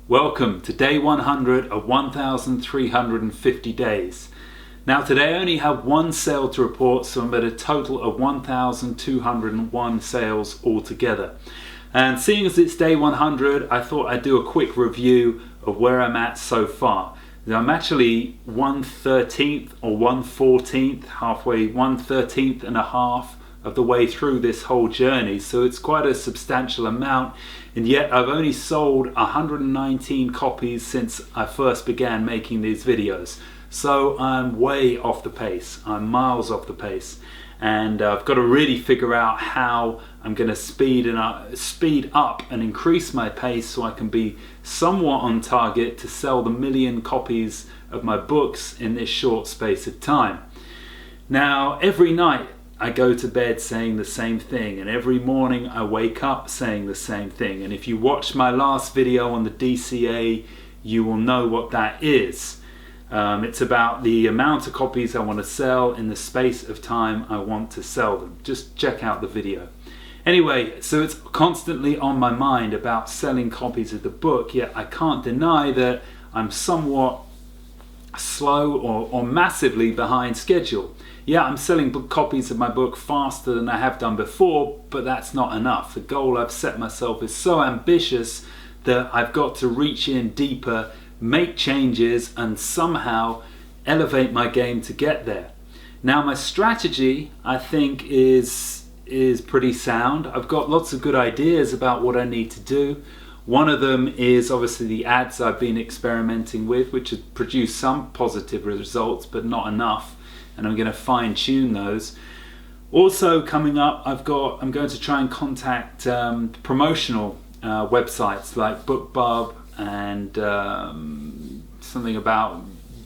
Welcome to day 100 of 1,350 days. Now today I only have one sale to report, so I'm at a total of 1,201 sales altogether. And seeing as it's day 100, I thought I'd do a quick review of where I'm at so far. Now, I'm actually 1/13th or 1/14th, halfway, 1/13th and a half of the way through this whole journey, so it's quite a substantial amount, and yet I've only sold 119 copies since I first began making these videos. So I'm way off the pace. I'm miles off the pace, and I've got to really figure out how I'm going to speed up and increase my pace so I can be somewhat on target to sell the 1 million copies of my books in this short space of time. Now, every night I go to bed saying the same thing, and every morning I wake up saying the same thing. And if you watched my last video on the DCA, you will know what that is. It's about the amount of copies I want to sell in the space of time I want to sell them. Just check out the video. Anyway, so it's constantly on my mind about selling copies of the book, yet I can't deny that I'm somewhat slow or massively behind schedule. Yeah, I'm selling copies of my book faster than I have done before, but that's not enough. The goal I've set myself is so ambitious that I've got to reach in deeper, make changes, and somehow elevate my game to get there. Now, my strategy, I think, is pretty sound. I've got lots of good ideas about what I need to do. One of them is obviously the ads I've been experimenting with, which have produced some positive results, but not enough. And I'm going to fine tune those. Also coming up, I'm going to try and contact promotional websites like BookBub and something about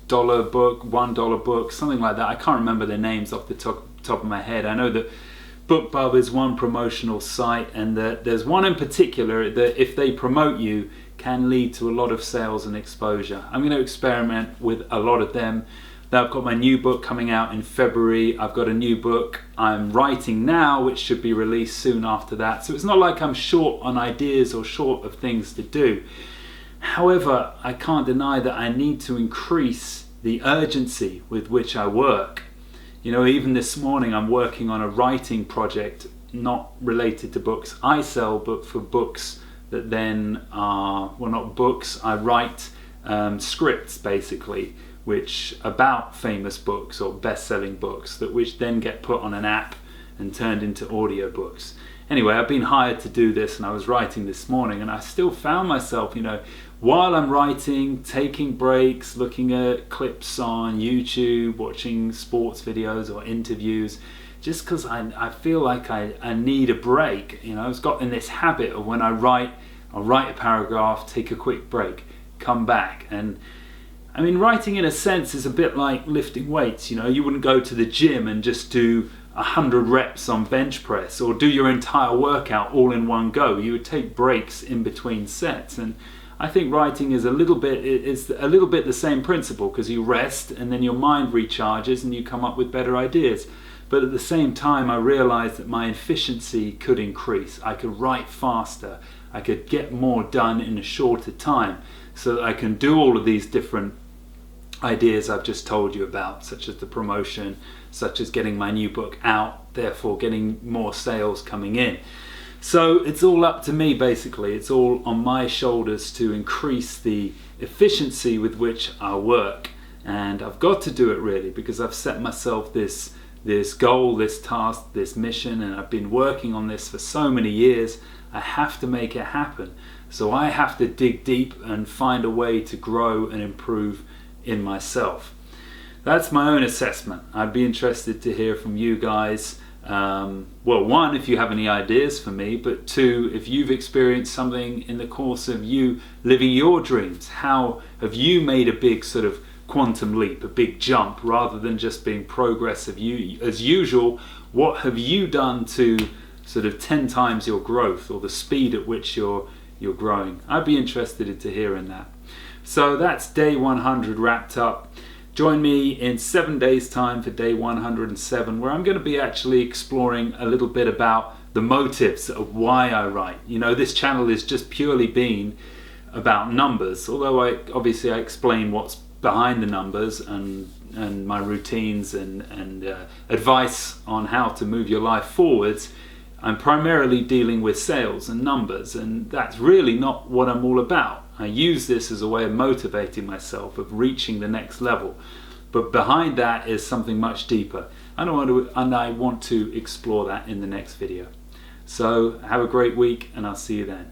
$1 book, $1 book, something like that. I can't remember their names off the top of my head. I know that BookBub is one promotional site, and that there's one in particular that if they promote you can lead to a lot of sales and exposure. I'm going to experiment with a lot of them. Now, I've got my new book coming out in February. I've got a new book I'm writing now, which should be released soon after that. So it's not like I'm short on ideas or short of things to do. However, I can't deny that I need to increase the urgency with which I work. You know, even this morning I'm working on a writing project not related to books I sell, but for books that then are, well, not books, I write scripts basically, which about famous books or best-selling books, that which then get put on an app and turned into audiobooks. Anyway, I've been hired to do this, and I was writing this morning, and I still found myself, you know, while I'm writing, taking breaks, looking at clips on YouTube, watching sports videos or interviews, just because I feel like I need a break. You know, I've got in this habit of when I write, I'll write a paragraph, take a quick break, come back. And I mean, writing in a sense is a bit like lifting weights. You know, you wouldn't go to the gym and just do 100 reps on bench press or do your entire workout all in one go. You would take breaks in between sets, and I think writing is a little bit the same principle, because you rest and then your mind recharges and you come up with better ideas. But at the same time, I realized that my efficiency could increase. I could write faster. I could get more done in a shorter time, so that I can do all of these different ideas I've just told you about, such as the promotion, such as getting my new book out, therefore getting more sales coming in. So it's all up to me, basically. It's all on my shoulders to increase the efficiency with which I work. And I've got to do it really, because I've set myself this goal, this task, this mission, and I've been working on this for so many years. I have to make it happen. So I have to dig deep and find a way to grow and improve in myself. That's my own assessment. I'd be interested to hear from you guys. Well, one, if you have any ideas for me, but two, if you've experienced something in the course of you living your dreams. How have you made a big sort of quantum leap, a big jump, rather than just being progressive as usual? What have you done to sort of 10 times your growth, or the speed at which you're growing? I'd be interested to hear in that. So that's day 100 wrapped up. Join me in 7 days time for day 107, where I'm going to be actually exploring a little bit about the motives of why I write. You know, this channel has just purely been about numbers, although obviously I explain what's behind the numbers and my routines and advice on how to move your life forwards. I'm primarily dealing with sales and numbers, and that's really not what I'm all about. I use this as a way of motivating myself, of reaching the next level. But behind that is something much deeper, and I want to explore that in the next video. So have a great week, and I'll see you then.